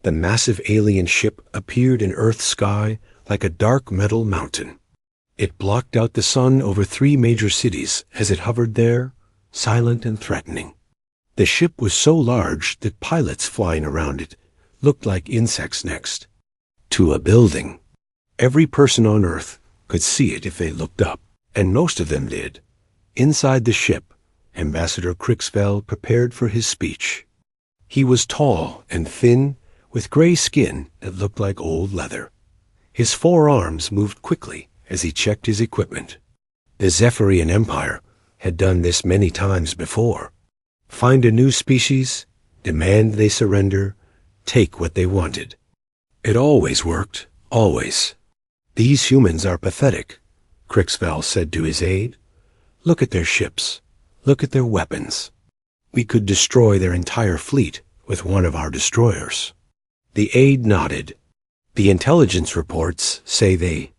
The massive alien ship appeared in Earth's sky like a dark metal mountain. It blocked out the sun over 3 major cities as it hovered there, silent and threatening. The ship was so large that pilots flying around it looked like insects next to a building. Every person on Earth could see it if they looked up, and most of them did. Inside the ship, Ambassador Crixfell prepared for his speech. He was tall and thin, with gray skin that looked like old leather. His 4 arms moved quickly as he checked his equipment. The Zephyrian Empire had done this many times before. Find a new species, demand they surrender, take what they wanted. It always worked, always. These humans are pathetic, Crixfell said to his aide. Look at their ships. Look at their weapons. We could destroy their entire fleet with one of our destroyers. The aide nodded. The intelligence reports say they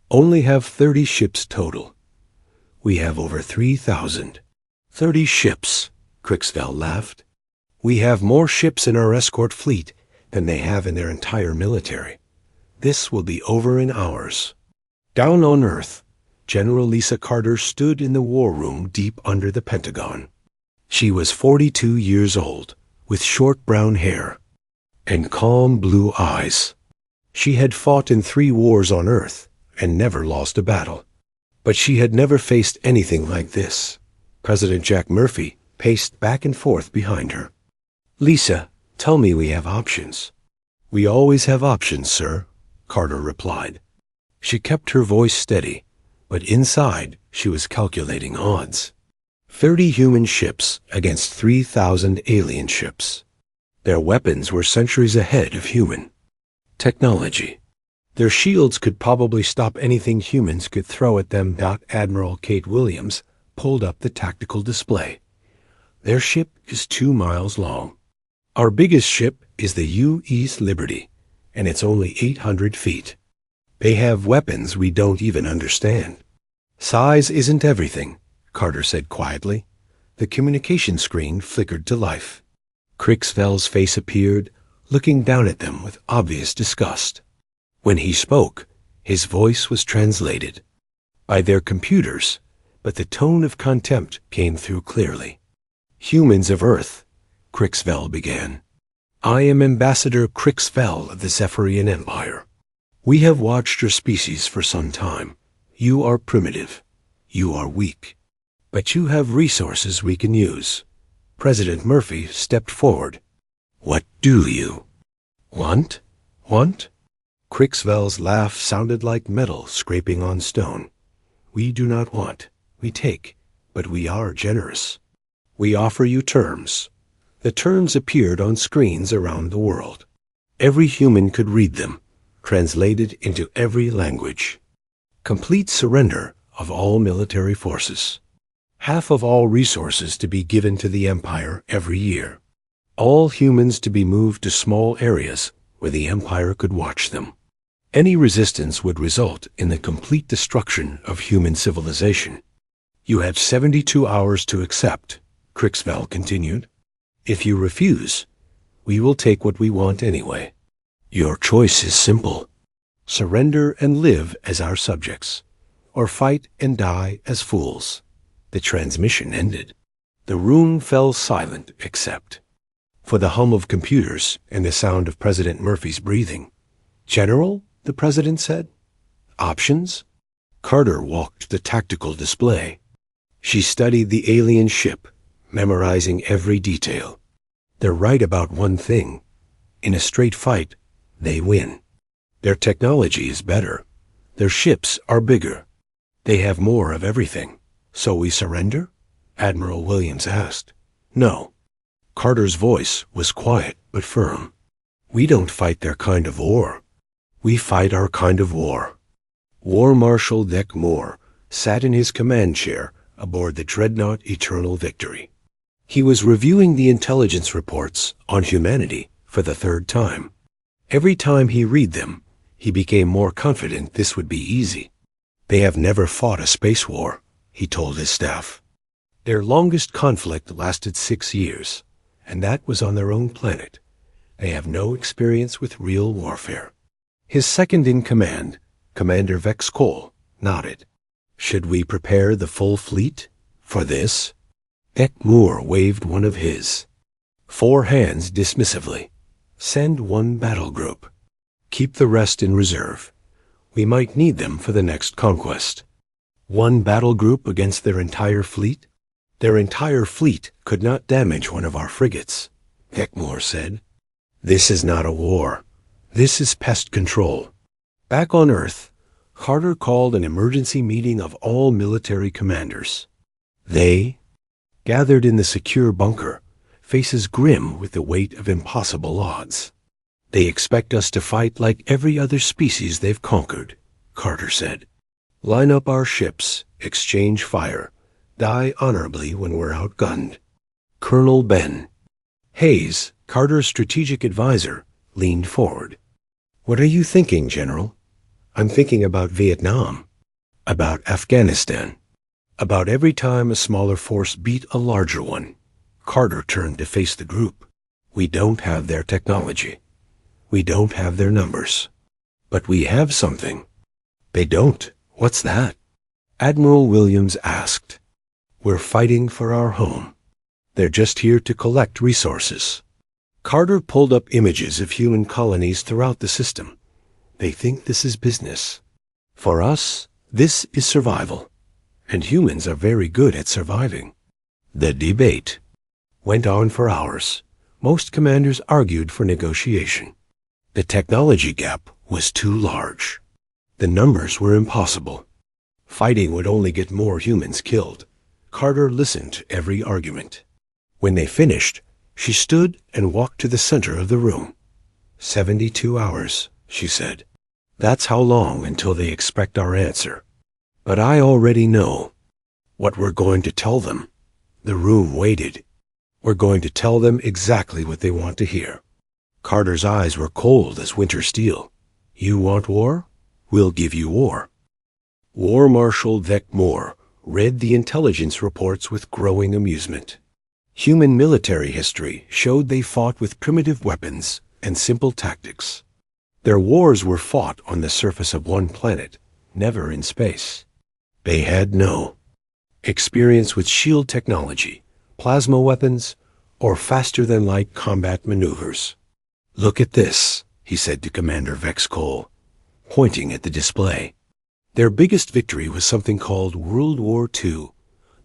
only have 30 ships total. We have over 3,000. 30 ships, Crixfell laughed. We have more ships in our escort fleet than they have in their entire military. This will be over in hours. Down on Earth, General Lisa Carter stood in the war room deep under the Pentagon. She was 42 years old, with short brown hair and calm blue eyes. She had fought in 3 wars on Earth and never lost a battle. But she had never faced anything like this. President Jack Murphy paced back and forth behind her. Lisa, tell me we have options. We always have options, sir, Carter replied. She kept her voice steady, but inside she was calculating odds. 30 human ships against 3,000 alien ships. Their weapons were centuries ahead of human technology. Their shields could probably stop anything humans could throw at them. Admiral Kate Williams pulled up the tactical display. Their ship is 2 miles long. Our biggest ship is the U.S. Liberty, and it's only 800 feet. They have weapons we don't even understand. Size isn't everything, Carter said quietly. The communication screen flickered to life. Crixfell's face appeared, looking down at them with obvious disgust. When he spoke, his voice was translated by their computers, but the tone of contempt came through clearly. Humans of Earth, Crixfell began. I am Ambassador Crixfell of the Zephyrian Empire. We have watched your species for some time. You are primitive. You are weak. But you have resources we can use. President Murphy stepped forward. What do you want? Want? Crixfell's laugh sounded like metal scraping on stone. We do not want. We take. But we are generous. We offer you terms. The terms appeared on screens around the world. Every human could read them, translated into every language. Complete surrender of all military forces. Half of all resources to be given to the Empire every year. All humans to be moved to small areas where the Empire could watch them. Any resistance would result in the complete destruction of human civilization. You have 72 hours to accept, Crixfell continued. If you refuse, we will take what we want anyway. Your choice is simple. Surrender and live as our subjects, or fight and die as fools. The transmission ended. The room fell silent except for the hum of computers and the sound of President Murphy's breathing. General, the president said. Options? Carter walked the tactical display. She studied the alien ship, memorizing every detail. They're right about one thing. In a straight fight, they win. Their technology is better. Their ships are bigger. They have more of everything. So we surrender? Admiral Williams asked. No. Carter's voice was quiet but firm. We don't fight their kind of war. We fight our kind of war. War Marshal Deck Moore sat in his command chair aboard the dreadnought Eternal Victory. He was reviewing the intelligence reports on humanity for the 3rd time. Every time he read them, he became more confident this would be easy. They have never fought a space war, he told his staff. Their longest conflict lasted 6 years, and that was on their own planet. They have no experience with real warfare. His second-in-command, Commander Vex Cole, nodded. Should we prepare the full fleet for this? Ekmur waved one of his. 4 hands dismissively. Send 1 battle group. Keep the rest in reserve. We might need them for the next conquest. 1 battle group against their entire fleet? Their entire fleet could not damage one of our frigates, Ekmur said. This is not a war. This is pest control. Back on Earth, Carter called an emergency meeting of all military commanders. They, gathered in the secure bunker, faces grim with the weight of impossible odds. They expect us to fight like every other species they've conquered, Carter said. Line up our ships, exchange fire, die honorably when we're outgunned. Colonel Ben Hayes, Carter's strategic advisor, leaned forward. What are you thinking, General? I'm thinking about Vietnam, about Afghanistan, about every time a smaller force beat a larger one. Carter turned to face the group. We don't have their technology. We don't have their numbers. But we have something. They don't. What's that? Admiral Williams asked. We're fighting for our home. They're just here to collect resources. Carter pulled up images of human colonies throughout the system. They think this is business. For us, this is survival. And humans are very good at surviving. The debate went on for hours. Most commanders argued for negotiation. The technology gap was too large. The numbers were impossible. Fighting would only get more humans killed. Carter listened to every argument. When they finished, she stood and walked to the center of the room. 72 hours, she said. That's how long until they expect our answer. But I already know what we're going to tell them. The room waited. We're going to tell them exactly what they want to hear. Carter's eyes were cold as winter steel. You want war? We'll give you war. War Marshal Vec Moore read the intelligence reports with growing amusement. Human military history showed they fought with primitive weapons and simple tactics. Their wars were fought on the surface of one planet, never in space. They had no experience with shield technology, plasma weapons, or faster-than-light combat maneuvers. Look at this, he said to Commander Vex Cole, pointing at the display. Their biggest victory was something called World War II.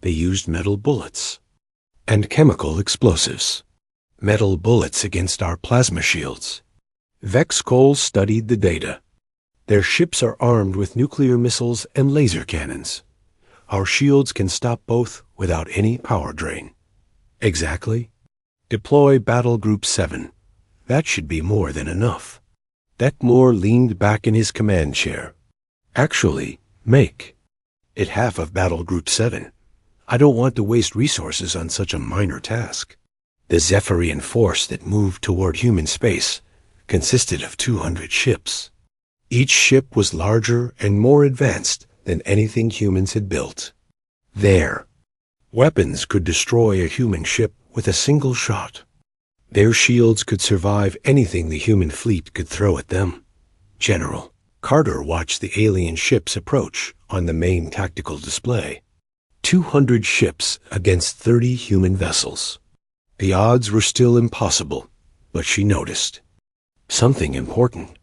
They used metal bullets and chemical explosives. Metal bullets against our plasma shields. Vex Cole studied the data. Their ships are armed with nuclear missiles and laser cannons. Our shields can stop both without any power drain. Exactly. Deploy Battle Group 7. That should be more than enough. Detmore leaned back in his command chair. Actually, make it half of Battle Group 7. I don't want to waste resources on such a minor task. The Zephyrian force that moved toward human space consisted of 200 ships. Each ship was larger and more advanced than anything humans had built. Their weapons could destroy a human ship with a single shot. Their shields could survive anything the human fleet could throw at them. General Carter watched the alien ships approach on the main tactical display. 200 ships against 30 human vessels. The odds were still impossible, but she noticed something important.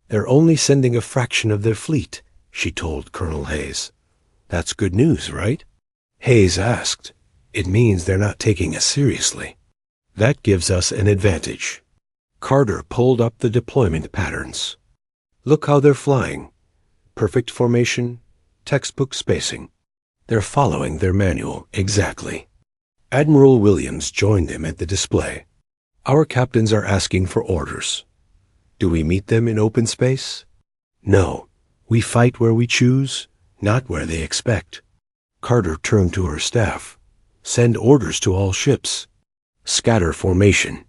They're only sending a fraction of their fleet, she told Colonel Hayes. That's good news, right? Hayes asked. It means they're not taking us seriously. That gives us an advantage. Carter pulled up the deployment patterns. Look how they're flying. Perfect formation, textbook spacing. They're following their manual exactly. Admiral Williams joined them at the display. Our captains are asking for orders. Do we meet them in open space? No. We fight where we choose, not where they expect. Carter turned to her staff. Send orders to all ships. Scatter formation.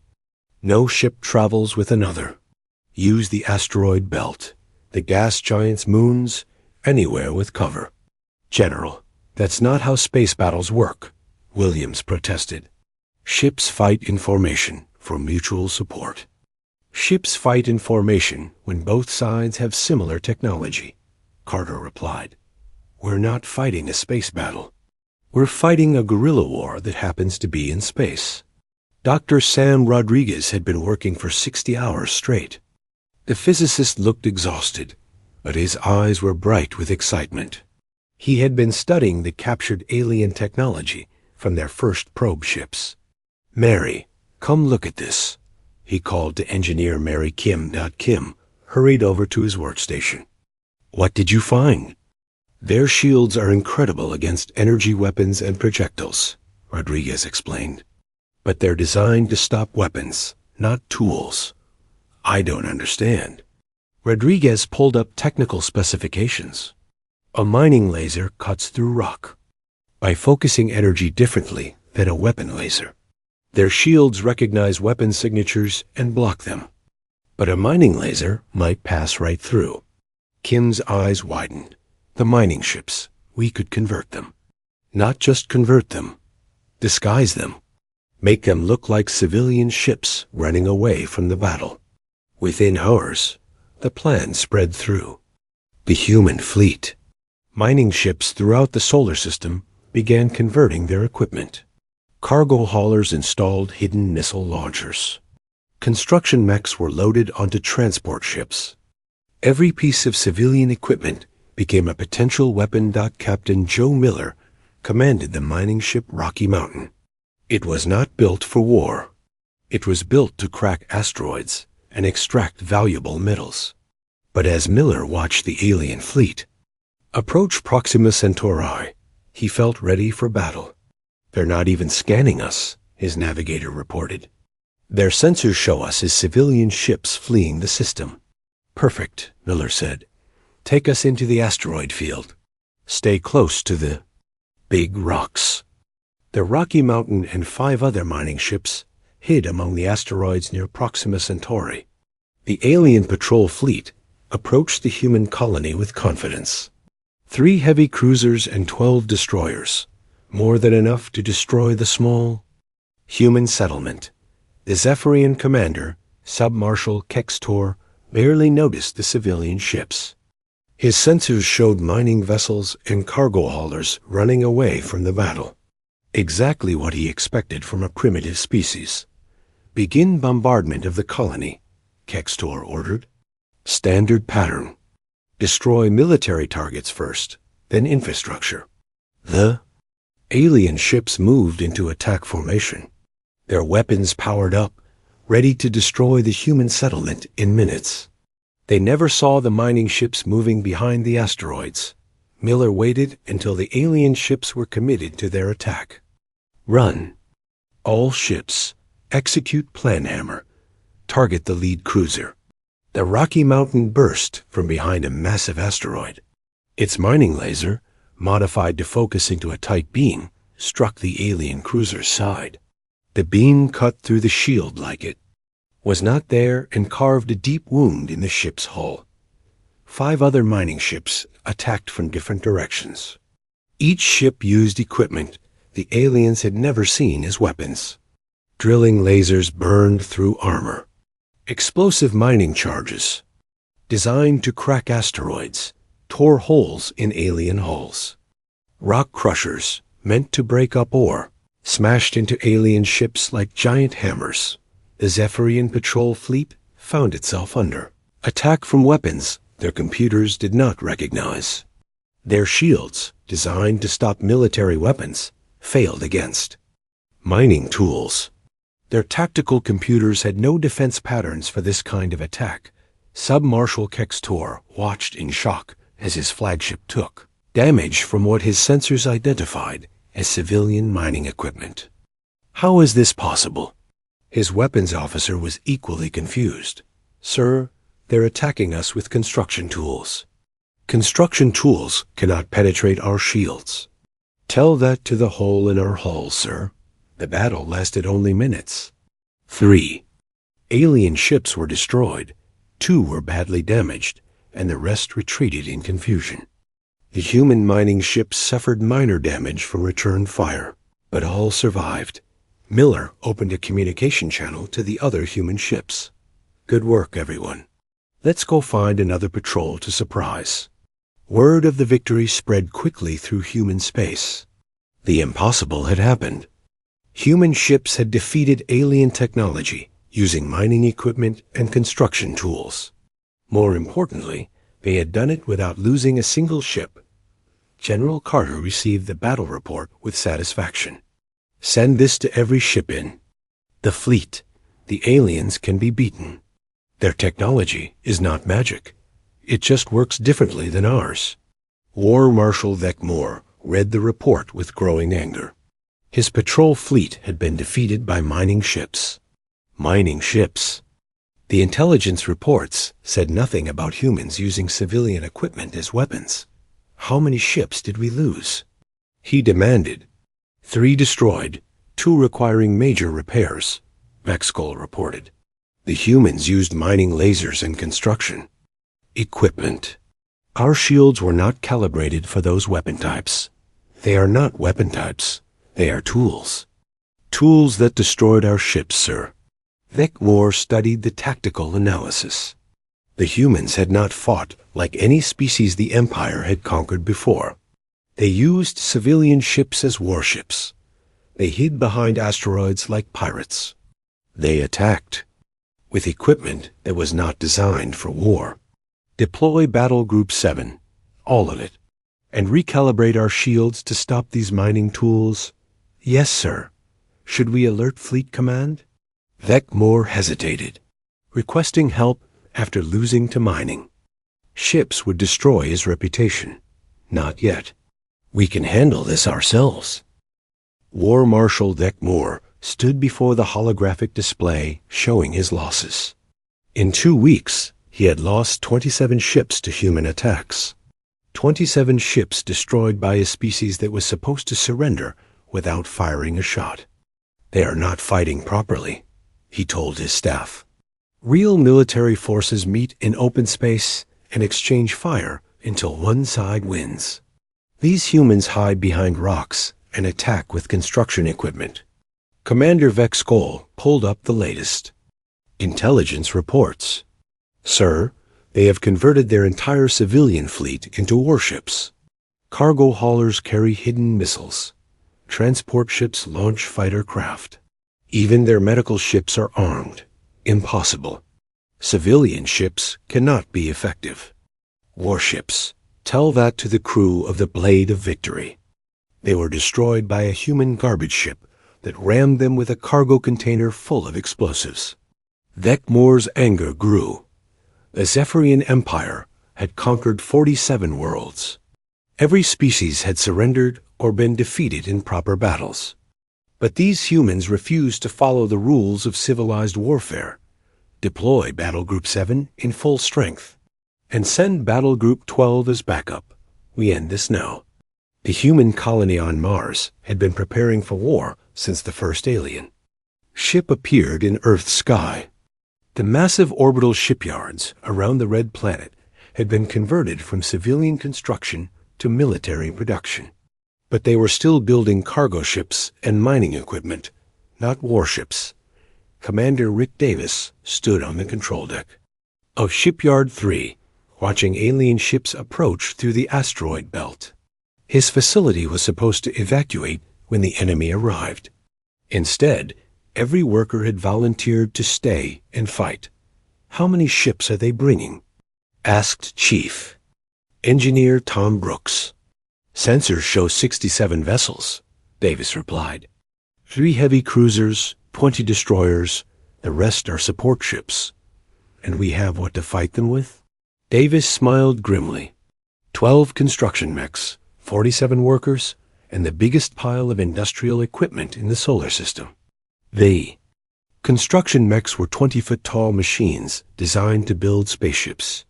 No ship travels with another. Use the asteroid belt, the gas giant's moons, anywhere with cover. General, that's not how space battles work, Williams protested. Ships fight in formation for mutual support. Ships fight in formation when both sides have similar technology, Carter replied. We're not fighting a space battle. We're fighting a guerrilla war that happens to be in space. Dr. Sam Rodriguez had been working for 60 hours straight. The physicist looked exhausted, but his eyes were bright with excitement. He had been studying the captured alien technology from their first probe ships. Mary, come look at this, he called to engineer Mary Kim. Kim hurried over to his workstation. What did you find? Their shields are incredible against energy weapons and projectiles, Rodriguez explained. But they're designed to stop weapons, not tools. I don't understand. Rodriguez pulled up technical specifications. A mining laser cuts through rock by focusing energy differently than a weapon laser. Their shields recognize weapon signatures and block them. But a mining laser might pass right through. Kim's eyes widened. The mining ships, we could convert them. Not just convert them, disguise them. Make them look like civilian ships running away from the battle. Within hours, the plan spread through. The human fleet. Mining ships throughout the solar system began converting their equipment. Cargo haulers installed hidden missile launchers. Construction mechs were loaded onto transport ships. Every piece of civilian equipment became a potential weapon. Captain Joe Miller commanded the mining ship Rocky Mountain. It was not built for war. It was built to crack asteroids and extract valuable metals. But as Miller watched the alien fleet approach Proxima Centauri, he felt ready for battle. They're not even scanning us, his navigator reported. Their sensors show us as civilian ships fleeing the system. Perfect, Miller said. Take us into the asteroid field. Stay close to the big rocks. The Rocky Mountain and 5 other mining ships hid among the asteroids near Proxima Centauri. The alien patrol fleet approached the human colony with confidence. 3 heavy cruisers and 12 destroyers, more than enough to destroy the small human settlement. The Zephyrian commander, Sub-Marshal Kextor, barely noticed the civilian ships. His sensors showed mining vessels and cargo haulers running away from the battle. Exactly what he expected from a primitive species. Begin bombardment of the colony, Kextor ordered. Standard pattern. Destroy military targets first, then infrastructure. The alien ships moved into attack formation. Their weapons powered up, ready to destroy the human settlement in minutes. They never saw the mining ships moving behind the asteroids. Miller waited until the alien ships were committed to their attack. Run. All ships. Execute planhammer. Target the lead cruiser. The Rocky Mountain burst from behind a massive asteroid. Its mining laser, modified to focus into a tight beam, struck the alien cruiser's side. The beam cut through the shield like it was not there and carved a deep wound in the ship's hull. 5 other mining ships attacked from different directions. Each ship used equipment the aliens had never seen as weapons. Drilling lasers burned through armor. Explosive mining charges, designed to crack asteroids, tore holes in alien hulls. Rock crushers, meant to break up ore, smashed into alien ships like giant hammers. The Zephyrian patrol fleet found itself under attack from weapons their computers did not recognize. Their shields, designed to stop military weapons, failed against mining tools. Their tactical computers had no defense patterns for this kind of attack. Sub-Marshal Kextor watched in shock as his flagship took damage from what his sensors identified as civilian mining equipment. How is this possible? His weapons officer was equally confused. Sir, they're attacking us with construction tools. Construction tools cannot penetrate our shields. Tell that to the hole in our hull, sir. The battle lasted only minutes. 3. Alien ships were destroyed. 2 were badly damaged, and the rest retreated in confusion. The human mining ships suffered minor damage from return fire, but all survived. Miller opened a communication channel to the other human ships. Good work, everyone. Let's go find another patrol to surprise. Word of the victory spread quickly through human space. The impossible had happened. Human ships had defeated alien technology using mining equipment and construction tools. More importantly, they had done it without losing a single ship. General Carter received the battle report with satisfaction. Send this to every ship in the fleet. The aliens can be beaten. Their technology is not magic. It just works differently than ours. War Marshal Vec read the report with growing anger. His patrol fleet had been defeated by mining ships. Mining ships. The intelligence reports said nothing about humans using civilian equipment as weapons. How many ships did we lose? He demanded. 3 destroyed, 2 requiring major repairs, Vexcol reported. The humans used mining lasers and construction equipment. Our shields were not calibrated for those weapon types. They are not weapon types. They are tools. Tools that destroyed our ships, sir. Vec studied the tactical analysis. The humans had not fought like any species the Empire had conquered before. They used civilian ships as warships. They hid behind asteroids like pirates. They attacked with equipment that was not designed for war. Deploy Battle Group 7, all of it, and recalibrate our shields to stop these mining tools. Yes, sir. Should we alert Fleet Command? Vec hesitated, requesting help after losing to mining. Ships would destroy his reputation. Not yet. We can handle this ourselves. War Marshal Vec stood before the holographic display showing his losses. In 2 weeks, he had lost 27 ships to human attacks. 27 ships destroyed by a species that was supposed to surrender without firing a shot. They are not fighting properly, he told his staff. Real military forces meet in open space and exchange fire until one side wins. These humans hide behind rocks and attack with construction equipment. Commander Vexcol pulled up the latest. Intelligence reports. Sir, they have converted their entire civilian fleet into warships. Cargo haulers carry hidden missiles. Transport ships launch fighter craft. Even their medical ships are armed. Impossible. Civilian ships cannot be effective. Warships. Tell that to the crew of the Blade of Victory. They were destroyed by a human garbage ship that rammed them with a cargo container full of explosives. Vec anger grew. The Zephyrian Empire had conquered 47 worlds. Every species had surrendered or been defeated in proper battles. But these humans refused to follow the rules of civilized warfare. Deploy Battle Group 7 in full strength, and send Battle Group 12 as backup. We end this now. The human colony on Mars had been preparing for war since the first alien ship appeared in Earth's sky. The massive orbital shipyards around the red planet had been converted from civilian construction to military production. But they were still building cargo ships and mining equipment, not warships. Commander Rick Davis stood on the control deck of Shipyard 3, watching alien ships approach through the asteroid belt. His facility was supposed to evacuate when the enemy arrived. Instead, every worker had volunteered to stay and fight. How many ships are they bringing? Asked Chief Engineer Tom Brooks. Sensors show 67 vessels, Davis replied. 3 heavy cruisers, 20 destroyers, the rest are support ships. And we have what to fight them with? Davis smiled grimly. 12 construction mechs, 47 workers, and the biggest pile of industrial equipment in the solar system. The construction mechs were 20-foot-tall machines designed to build spaceships.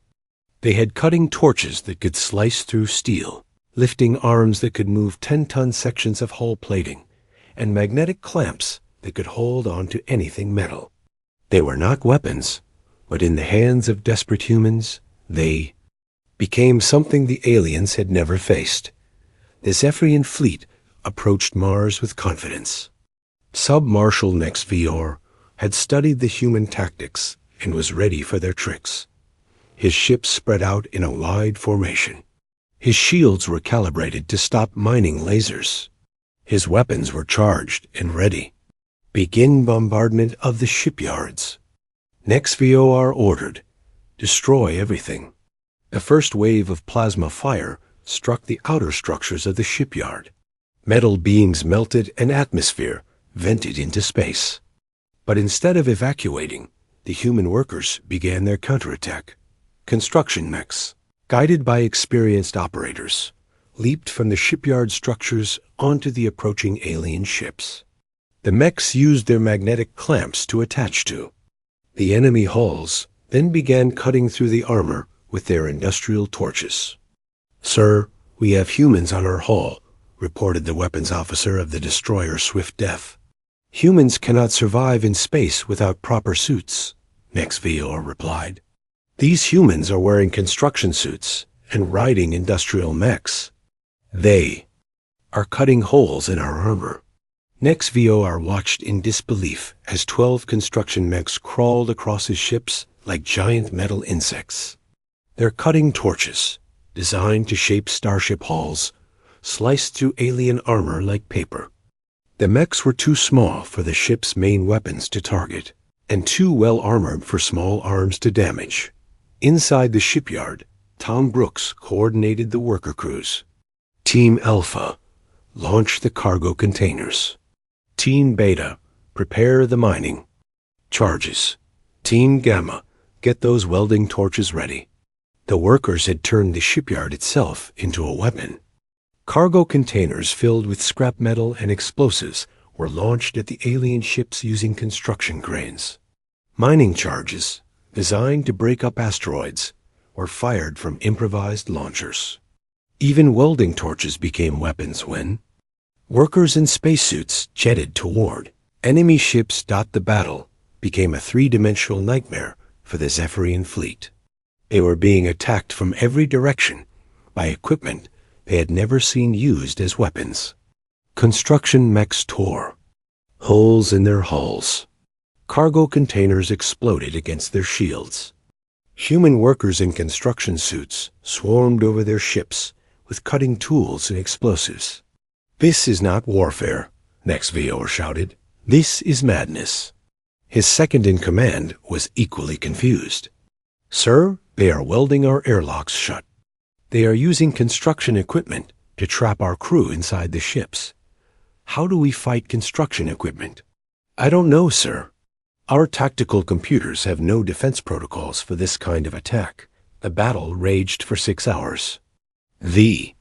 They had cutting torches that could slice through steel, lifting arms that could move 10-ton sections of hull plating, and magnetic clamps that could hold on to anything metal. They were not weapons, but in the hands of desperate humans, they became something the aliens had never faced. The Zephyrian fleet approached Mars with confidence. Sub-Marshal Nex Vior had studied the human tactics and was ready for their tricks. His ships spread out in a wide formation. His shields were calibrated to stop mining lasers. His weapons were charged and ready. Begin bombardment of the shipyards. NexVOR ordered, destroy everything. The first wave of plasma fire struck the outer structures of the shipyard. Metal beings melted and atmosphere vented into space. But instead of evacuating, the human workers began their counterattack. Construction mechs, guided by experienced operators, leaped from the shipyard structures onto the approaching alien ships. The mechs used their magnetic clamps to attach to the enemy hulls, then began cutting through the armor with their industrial torches. "Sir, we have humans on our hull," reported the weapons officer of the destroyer Swift Death. "Humans cannot survive in space without proper suits," NexVOR replied. "These humans are wearing construction suits and riding industrial mechs. They are cutting holes in our armor." NexVOR watched in disbelief as 12 construction mechs crawled across his ships like giant metal insects. Their cutting torches, designed to shape starship hulls, sliced through alien armor like paper. The mechs were too small for the ship's main weapons to target, and too well armored for small arms to damage. Inside the shipyard, Tom Brooks coordinated the worker crews. Team Alpha, launch the cargo containers. Team Beta, prepare the mining charges. Team Gamma, get those welding torches ready. The workers had turned the shipyard itself into a weapon. Cargo containers filled with scrap metal and explosives were launched at the alien ships using construction cranes. Mining charges, designed to break up asteroids, were fired from improvised launchers. Even welding torches became weapons when workers in spacesuits jetted toward enemy ships. The battle became a three-dimensional nightmare for the Zephyrian fleet. They were being attacked from every direction by equipment they had never seen used as weapons. Construction mechs tore holes in their hulls. Cargo containers exploded against their shields. Human workers in construction suits swarmed over their ships with cutting tools and explosives. "This is not warfare," NexVOR shouted. "This is madness." His second-in-command was equally confused. "Sir, they are welding our airlocks shut. They are using construction equipment to trap our crew inside the ships. How do we fight construction equipment?" "I don't know, sir. Our tactical computers have no defense protocols for this kind of attack." The battle raged for 6 hours. The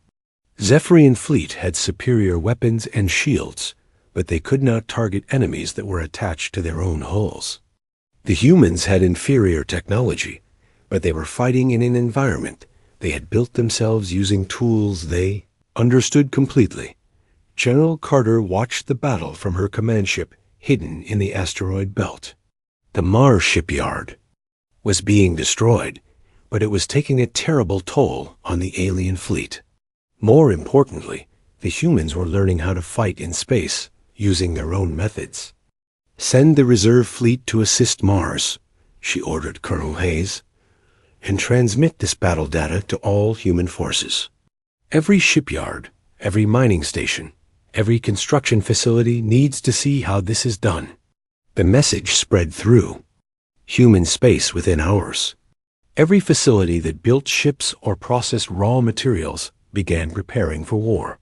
Zephyrian fleet had superior weapons and shields, but they could not target enemies that were attached to their own hulls. The humans had inferior technology, but they were fighting in an environment they had built themselves using tools they understood completely. General Carter watched the battle from her command ship hidden in the asteroid belt. The Mars shipyard was being destroyed, but it was taking a terrible toll on the alien fleet. More importantly, the humans were learning how to fight in space using their own methods. "Send the reserve fleet to assist Mars," she ordered Colonel Hayes, "and transmit this battle data to all human forces. Every shipyard, every mining station, every construction facility needs to see how this is done." The message spread through human space within hours. Every facility that built ships or processed raw materials began preparing for war.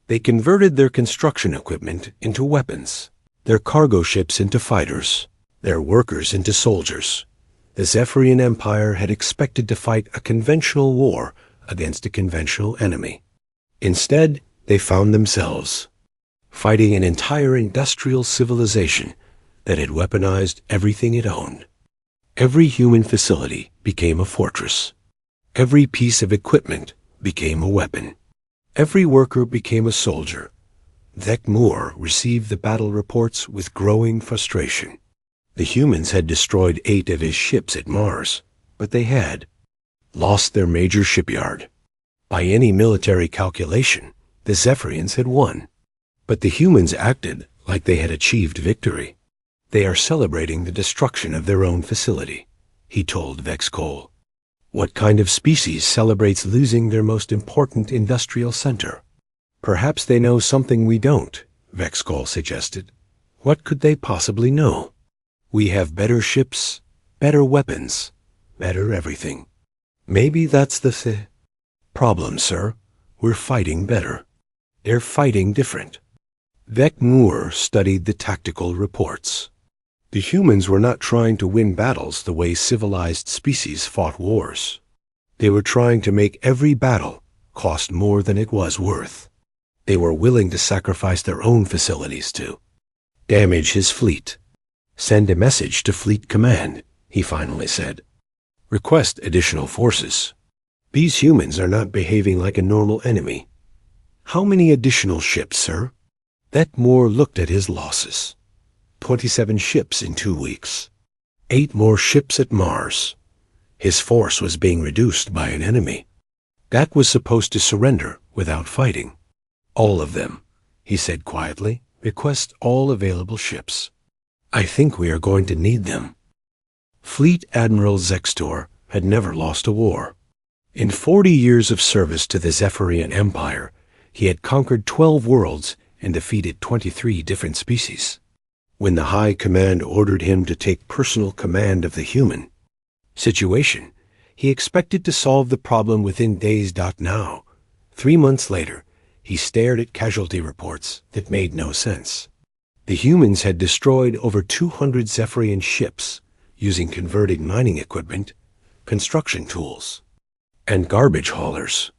They converted their construction equipment into weapons, their cargo ships into fighters, their workers into soldiers. The Zephyrian Empire had expected to fight a conventional war against a conventional enemy. Instead, they found themselves fighting an entire industrial civilization that had weaponized everything it owned. Every human facility became a fortress. Every piece of equipment became a weapon. Every worker became a soldier. Vec Moore received the battle reports with growing frustration. The humans had destroyed 8 of his ships at Mars, but they had lost their major shipyard. By any military calculation, the Zephyrians had won. But the humans acted like they had achieved victory. They are celebrating the destruction of their own facility. he told Vex Cole. What kind of species celebrates losing their most important industrial center? Perhaps they know something we don't, Vex Cole suggested. What could they possibly know? We have better ships, better weapons, better everything. Maybe that's the problem, sir. We're fighting better. They're fighting different. Vec Moore studied the tactical reports. The humans were not trying to win battles the way civilized species fought wars. They were trying to make every battle cost more than it was worth. They were willing to sacrifice their own facilities to damage his fleet. Send a message to Fleet Command, he finally said. Request additional forces. These humans are not behaving like a normal enemy. How many additional ships, sir? Vec Moore looked at his losses. 27 ships in 2 weeks. 8 more ships at Mars. His force was being reduced by an enemy. That was supposed to surrender without fighting. All of them, he said quietly. Request all available ships. I think we are going to need them. Fleet Admiral Zextor had never lost a war. In 40 years of service to the Zephyrian Empire, he had conquered 12 worlds and defeated 23 different species. When the High Command ordered him to take personal command of the human situation, he expected to solve the problem within days. Now, 3 months later, he stared at casualty reports that made no sense. The humans had destroyed over 200 Zephyrian ships using converted mining equipment, construction tools, and garbage haulers.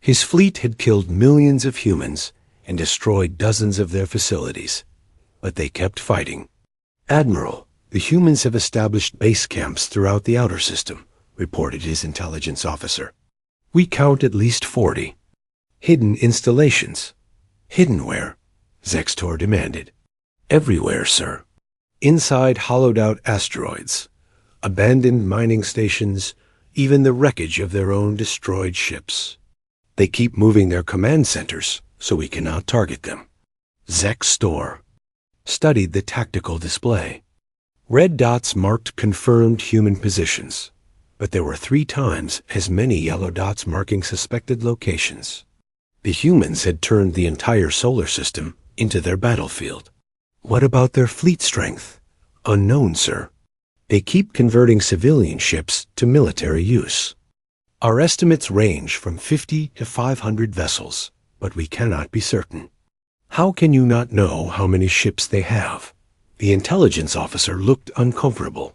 His fleet had killed millions of humans and destroyed dozens of their facilities, but they kept fighting. Admiral, the humans have established base camps throughout the outer system, reported his intelligence officer. We count at least 40. Hidden installations. Hidden where? Zextor demanded. Everywhere, sir. Inside hollowed-out asteroids, abandoned mining stations, even the wreckage of their own destroyed ships. They keep moving their command centers so we cannot target them. Zextor studied the tactical display. Red dots marked confirmed human positions, but there were 3 times as many yellow dots marking suspected locations. The humans had turned the entire solar system into their battlefield. What about their fleet strength? Unknown, sir. They keep converting civilian ships to military use. Our estimates range from 50 to 500 vessels, but we cannot be certain. How can you not know how many ships they have? The intelligence officer looked uncomfortable.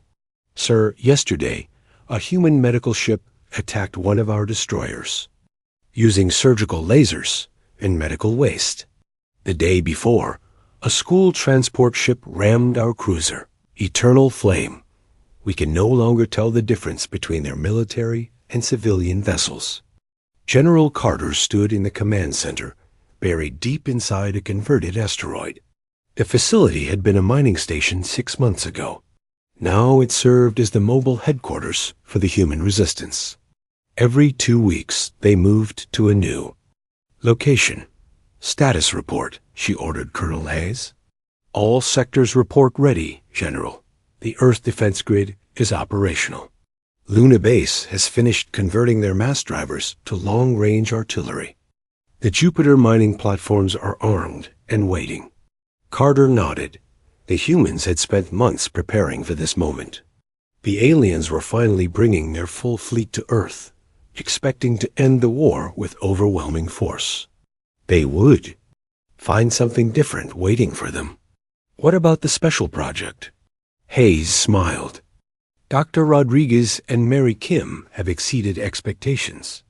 Sir, yesterday, a human medical ship attacked one of our destroyers, using surgical lasers and medical waste. The day before, a school transport ship rammed our cruiser, Eternal Flame. We can no longer tell the difference between their military and civilian vessels. General Carter stood in the command center, buried deep inside a converted asteroid. The facility had been a mining station 6 months ago. Now it served as the mobile headquarters for the human resistance. Every 2 weeks, they moved to a new location. Status report, she ordered Colonel Hayes. All sectors report ready, General. The Earth defense grid is operational. Luna Base has finished converting their mass drivers to long-range artillery. The Jupiter mining platforms are armed and waiting. Carter nodded. The humans had spent months preparing for this moment. The aliens were finally bringing their full fleet to Earth, expecting to end the war with overwhelming force. They would find something different waiting for them. What about the special project? Hayes smiled. Dr. Rodriguez and Mary Kim have exceeded expectations.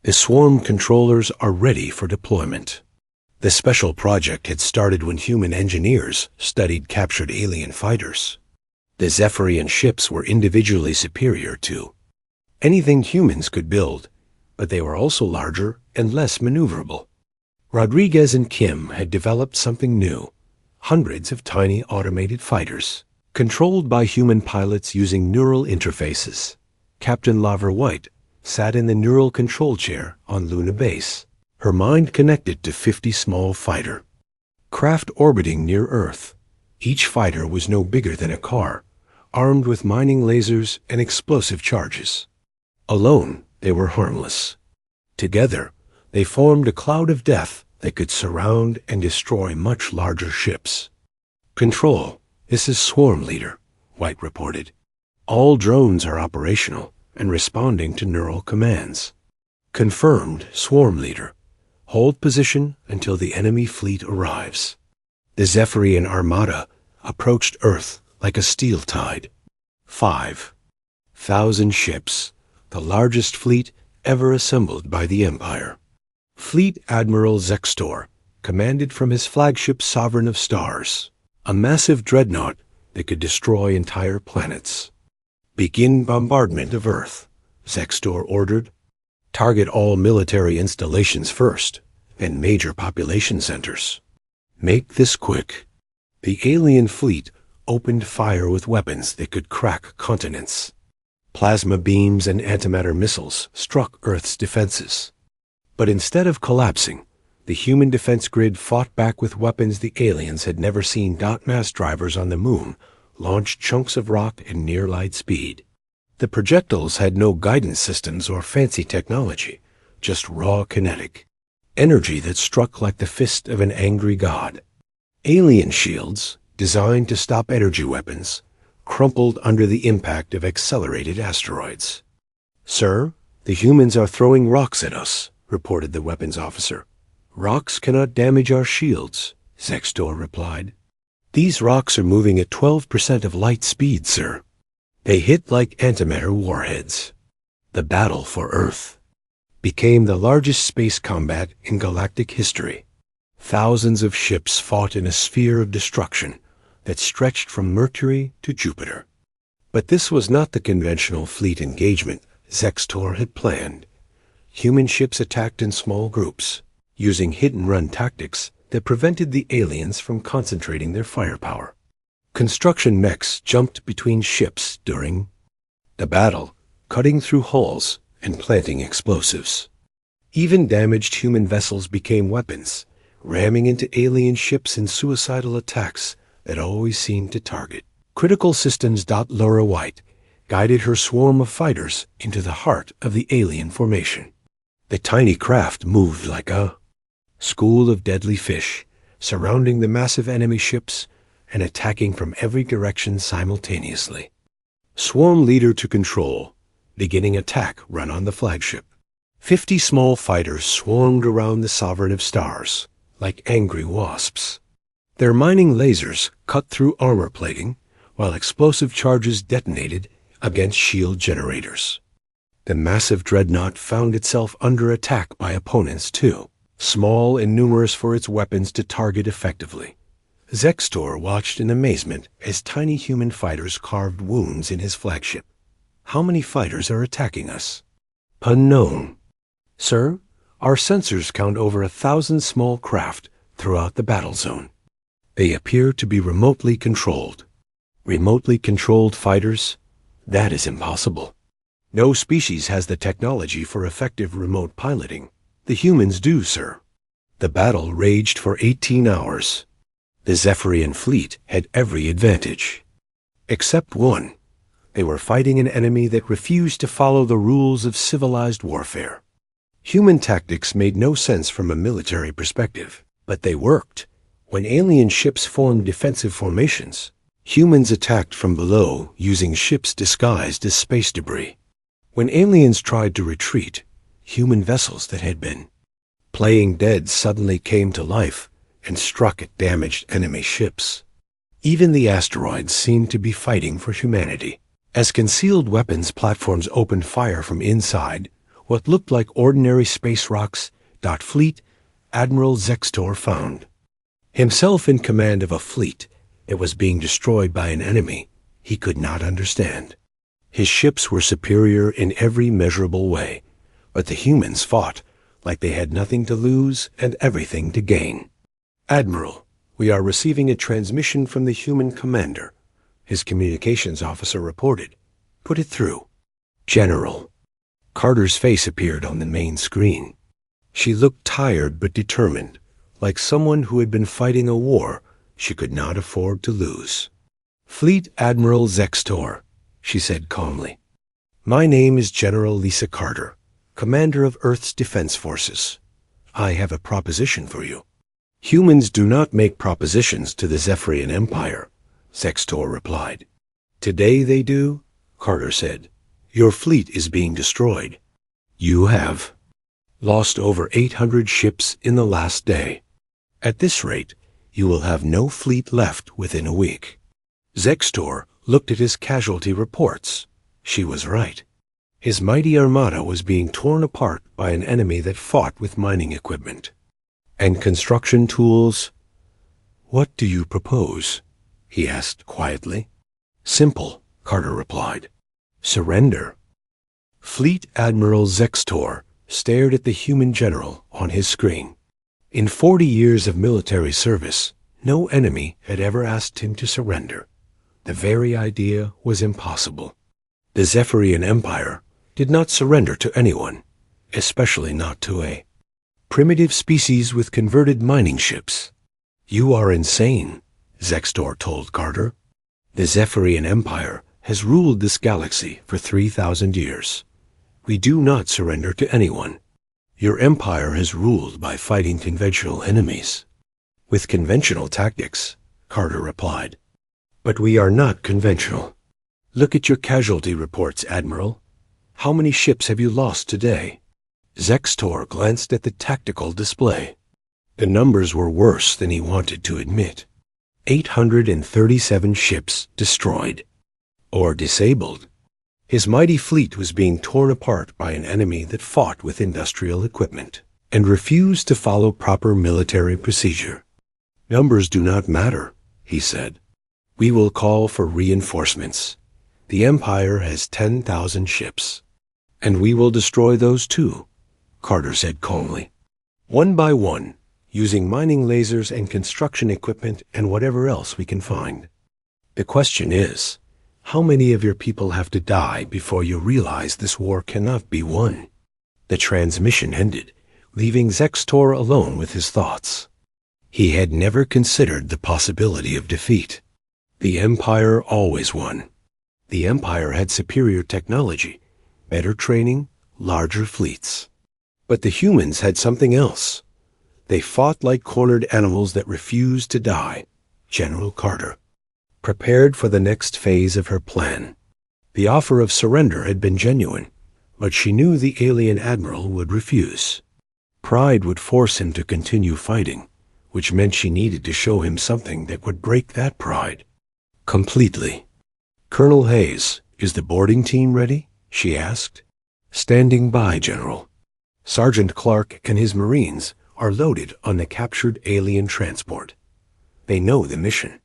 The swarm controllers are ready for deployment. The special project had started when human engineers studied captured alien fighters. The Zephyrian ships were individually superior to anything humans could build, but they were also larger and less maneuverable. Rodriguez and Kim had developed something new, hundreds of tiny automated fighters, controlled by human pilots using neural interfaces. Captain Laver White sat in the neural control chair on Luna Base, her mind connected to 50 small fighter craft orbiting near Earth. Each fighter was no bigger than a car, armed with mining lasers and explosive charges. Alone, they were harmless. Together, they formed a cloud of death that could surround and destroy much larger ships. "Control, this is Swarm Leader," White reported. "All drones are operational and responding to neural commands." "Confirmed, Swarm Leader. Hold position until the enemy fleet arrives." The Zephyrian armada approached Earth like a steel tide. 5,000 ships, the largest fleet ever assembled by the Empire. Fleet Admiral Zextor commanded from his flagship Sovereign of Stars, a massive dreadnought that could destroy entire planets. "Begin bombardment of Earth," Zextor ordered. "Target all military installations first, and major population centers. Make this quick." The alien fleet opened fire with weapons that could crack continents. Plasma beams and antimatter missiles struck Earth's defenses. But instead of collapsing, the human defense grid fought back with weapons the aliens had never seen. Mass drivers on the moon launched chunks of rock at near light speed. The projectiles had no guidance systems or fancy technology, just raw kinetic energy that struck like the fist of an angry god. Alien shields, designed to stop energy weapons, crumpled under the impact of accelerated asteroids. "Sir, the humans are throwing rocks at us," reported the weapons officer. "Rocks cannot damage our shields," Zextor replied. "These rocks are moving at 12% of light speed, sir. They hit like antimatter warheads." The battle for Earth became the largest space combat in galactic history. Thousands of ships fought in a sphere of destruction that stretched from Mercury to Jupiter. But this was not the conventional fleet engagement Zextor had planned. Human ships attacked in small groups, using hit-and-run tactics that prevented the aliens from concentrating their firepower. Construction mechs jumped between ships during the battle, cutting through hulls and planting explosives. Even damaged human vessels became weapons, ramming into alien ships in suicidal attacks that always seemed to target critical systems. Laura White guided her swarm of fighters into the heart of the alien formation. The tiny craft moved like a school of deadly fish, surrounding the massive enemy ships and attacking from every direction simultaneously. Swarm Leader to Control, beginning attack run on the flagship. 50 small fighters swarmed around the Sovereign of Stars like angry wasps. Their mining lasers cut through armor plating, while explosive charges detonated against shield generators. The massive dreadnought found itself under attack by opponents too, small and numerous for its weapons to target effectively. Zextor watched in amazement as tiny human fighters carved wounds in his flagship. "How many fighters are attacking us?" "Unknown. Sir, our sensors count over 1,000 small craft throughout the battle zone. They appear to be remotely controlled." "Remotely controlled fighters? That is impossible. No species has the technology for effective remote piloting. The humans do, sir." The battle raged for 18 hours. The Zephyrian fleet had every advantage. Except one. They were fighting an enemy that refused to follow the rules of civilized warfare. Human tactics made no sense from a military perspective, but they worked. When alien ships formed defensive formations, humans attacked from below using ships disguised as space debris. When aliens tried to retreat, human vessels that had been playing dead suddenly came to life and struck at damaged enemy ships. Even the asteroids seemed to be fighting for humanity. As concealed weapons platforms opened fire from inside what looked like ordinary space rocks, Fleet Admiral Zextor found himself in command of a fleet that was being destroyed by an enemy he could not understand. His ships were superior in every measurable way, but the humans fought like they had nothing to lose and everything to gain. "Admiral, we are receiving a transmission from the human commander," his communications officer reported. "Put it through." "General." Carter's face appeared on the main screen. She looked tired but determined, like someone who had been fighting a war she could not afford to lose. "Fleet Admiral Zextor," she said calmly. "My name is General Lisa Carter, Commander of Earth's Defense Forces. I have a proposition for you." "Humans do not make propositions to the Zephyrian Empire," Zextor replied. "Today they do," Carter said. "Your fleet is being destroyed. You have lost over 800 ships in the last day. At this rate, you will have no fleet left within a week." Zextor looked at his casualty reports. She was right. His mighty armada was being torn apart by an enemy that fought with mining equipment and construction tools. "What do you propose?" he asked quietly. "Simple," Carter replied. "Surrender." Fleet Admiral Zextor stared at the human general on his screen. In 40 years of military service, no enemy had ever asked him to surrender. The very idea was impossible. The Zephyrian Empire did not surrender to anyone, especially not to a primitive species with converted mining ships. "You are insane," Zextor told Carter. "The Zephyrian Empire has ruled this galaxy for 3,000 years. We do not surrender to anyone. Your empire is ruled by fighting conventional enemies." "With conventional tactics," Carter replied. "But we are not conventional. Look at your casualty reports, Admiral. How many ships have you lost today?" Zextor glanced at the tactical display. The numbers were worse than he wanted to admit. 837 ships destroyed, or disabled. His mighty fleet was being torn apart by an enemy that fought with industrial equipment and refused to follow proper military procedure. "Numbers do not matter," he said. "We will call for reinforcements. The Empire has 10,000 ships. And we will destroy those too," Carter said calmly. "One by one, using mining lasers and construction equipment and whatever else we can find. The question is, how many of your people have to die before you realize this war cannot be won?" The transmission ended, leaving Zextor alone with his thoughts. He had never considered the possibility of defeat. The Empire always won. The Empire had superior technology, better training, larger fleets. But the humans had something else. They fought like cornered animals that refused to die. General Carter prepared for the next phase of her plan. The offer of surrender had been genuine, but she knew the alien admiral would refuse. Pride would force him to continue fighting, which meant she needed to show him something that would break that pride completely. "Colonel Hayes, is the boarding team ready?" she asked. "Standing by, General. Sergeant Clark and his Marines are loaded on the captured alien transport. They know the mission."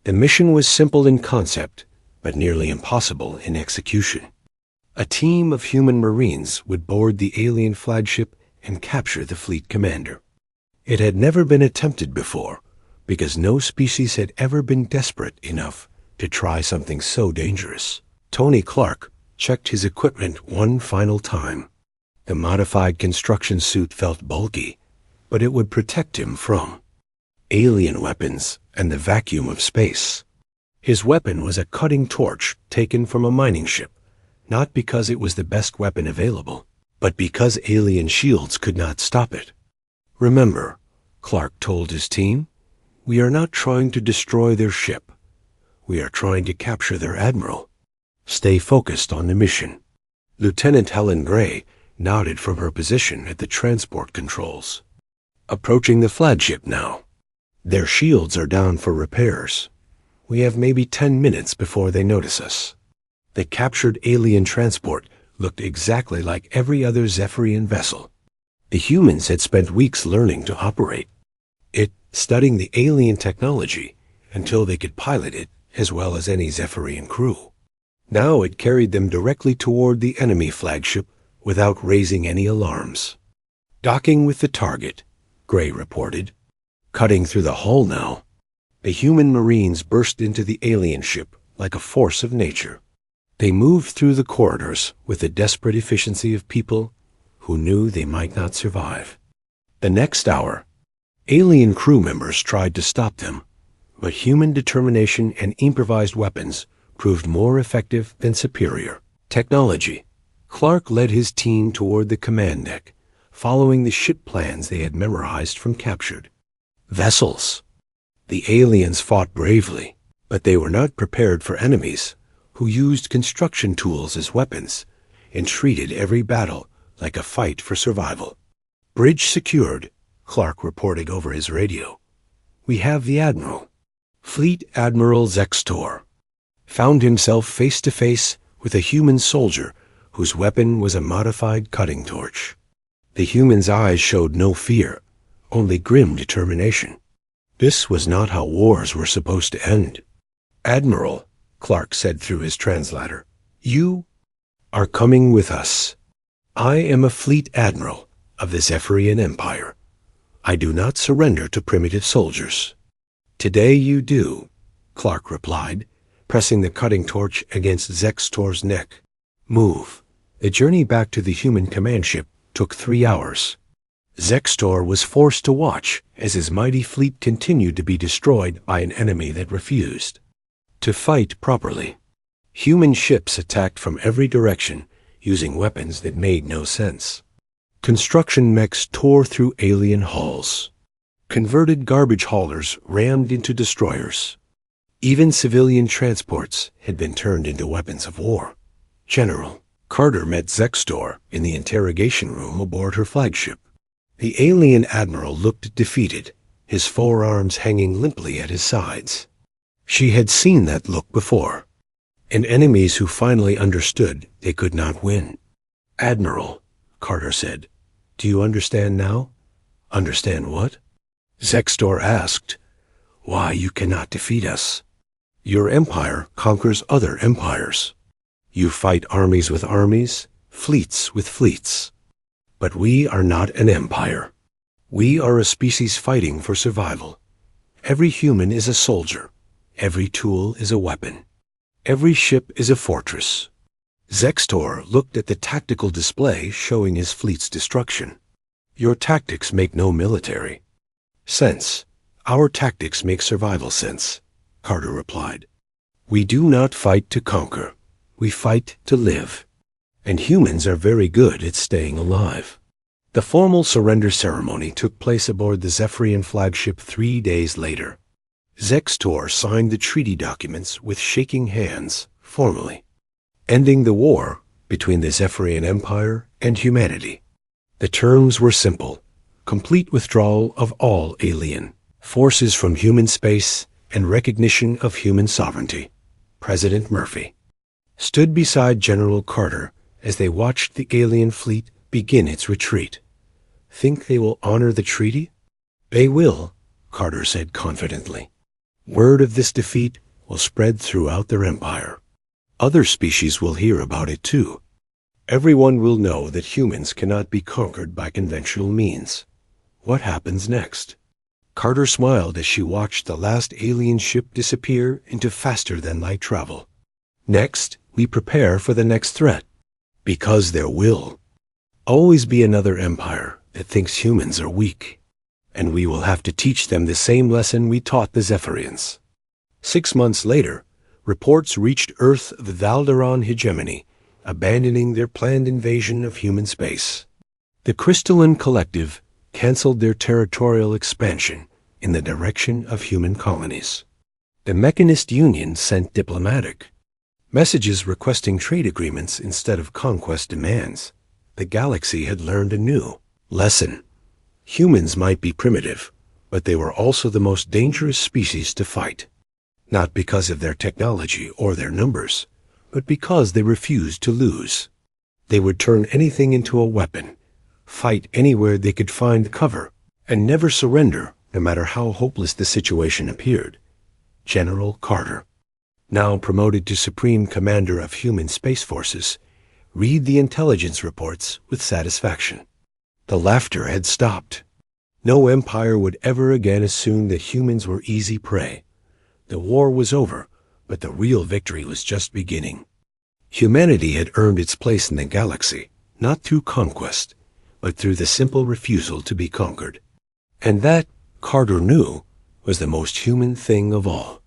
The mission was simple in concept, but nearly impossible in execution. A team of human Marines would board the alien flagship and capture the fleet commander. It had never been attempted before, because no species had ever been desperate enough to try something so dangerous. Tony Clark checked his equipment one final time. The modified construction suit felt bulky, but it would protect him from alien weapons and the vacuum of space. His weapon was a cutting torch taken from a mining ship, not because it was the best weapon available, but because alien shields could not stop it. "Remember," Clark told his team, "we are not trying to destroy their ship. We are trying to capture their admiral. Stay focused on the mission." Lieutenant Helen Gray nodded from her position at the transport controls. "Approaching the flagship now. Their shields are down for repairs. We have maybe 10 minutes before they notice us." The captured alien transport looked exactly like every other Zephyrian vessel. The humans had spent weeks learning to operate it, studying the alien technology until they could pilot it as well as any Zephyrian crew. Now it carried them directly toward the enemy flagship without raising any alarms. "Docking with the target," Gray reported. "Cutting through the hull now." The human Marines burst into the alien ship like a force of nature. They moved through the corridors with the desperate efficiency of people who knew they might not survive. The next hour, alien crew members tried to stop them, but human determination and improvised weapons proved more effective than superior technology. Clark led his team toward the command deck, following the ship plans they had memorized from captured vessels. The aliens fought bravely, but they were not prepared for enemies who used construction tools as weapons and treated every battle like a fight for survival. "Bridge secured," Clark reported over his radio. "We have the Admiral." Fleet Admiral Zextor found himself face to face with a human soldier whose weapon was a modified cutting torch. The human's eyes showed no fear, only grim determination. This was not how wars were supposed to end. "Admiral," Clark said through his translator, "you are coming with us. I am a fleet admiral of the Zephyrian Empire. I do not surrender to primitive soldiers." "Today you do," Clark replied, pressing the cutting torch against Zextor's neck. "Move." The journey back to the human command ship took 3 hours. Zextor was forced to watch as his mighty fleet continued to be destroyed by an enemy that refused to fight properly. Human ships attacked from every direction, using weapons that made no sense. Construction mechs tore through alien hulls. Converted garbage haulers rammed into destroyers. Even civilian transports had been turned into weapons of war. General Carter met Zextor in the interrogation room aboard her flagship. The alien admiral looked defeated, his forearms hanging limply at his sides. She had seen that look before, in enemies who finally understood they could not win. "Admiral," Carter said, "do you understand now?" "Understand what?" Zextor asked. "Why you cannot defeat us. Your empire conquers other empires. You fight armies with armies, fleets with fleets. But we are not an empire. We are a species fighting for survival. Every human is a soldier. Every tool is a weapon. Every ship is a fortress." Zextor looked at the tactical display showing his fleet's destruction. "Your tactics make no military sense. Our tactics make survival sense," Carter replied. "We do not fight to conquer. We fight to live. And humans are very good at staying alive." The formal surrender ceremony took place aboard the Zephyrian flagship 3 days later. Zextor signed the treaty documents with shaking hands, formally, ending the war between the Zephyrian Empire and humanity. The terms were simple: complete withdrawal of all alien forces from human space and recognition of human sovereignty. President Murphy stood beside General Carter as they watched the alien fleet begin its retreat. "Think they will honor the treaty?" "They will," Carter said confidently. "Word of this defeat will spread throughout their empire. Other species will hear about it too. Everyone will know that humans cannot be conquered by conventional means. What happens next?" Carter smiled as she watched the last alien ship disappear into faster-than-light travel. "Next, we prepare for the next threat. Because there will always be another empire that thinks humans are weak. And we will have to teach them the same lesson we taught the Zephyrians." 6 months later, reports reached Earth of the Valderon hegemony, abandoning their planned invasion of human space. The Crystalline Collective canceled their territorial expansion in the direction of human colonies. The Mechanist Union sent diplomatic messages requesting trade agreements instead of conquest demands. The galaxy had learned a new lesson. Humans might be primitive, but they were also the most dangerous species to fight. Not because of their technology or their numbers, but because they refused to lose. They would turn anything into a weapon, fight anywhere they could find cover, and never surrender no matter how hopeless the situation appeared. General Carter, now promoted to Supreme Commander of Human Space Forces, read the intelligence reports with satisfaction. The laughter had stopped. No empire would ever again assume that humans were easy prey. The war was over, but the real victory was just beginning. Humanity had earned its place in the galaxy, not through conquest, but through the simple refusal to be conquered. And that, Carter knew, was the most human thing of all.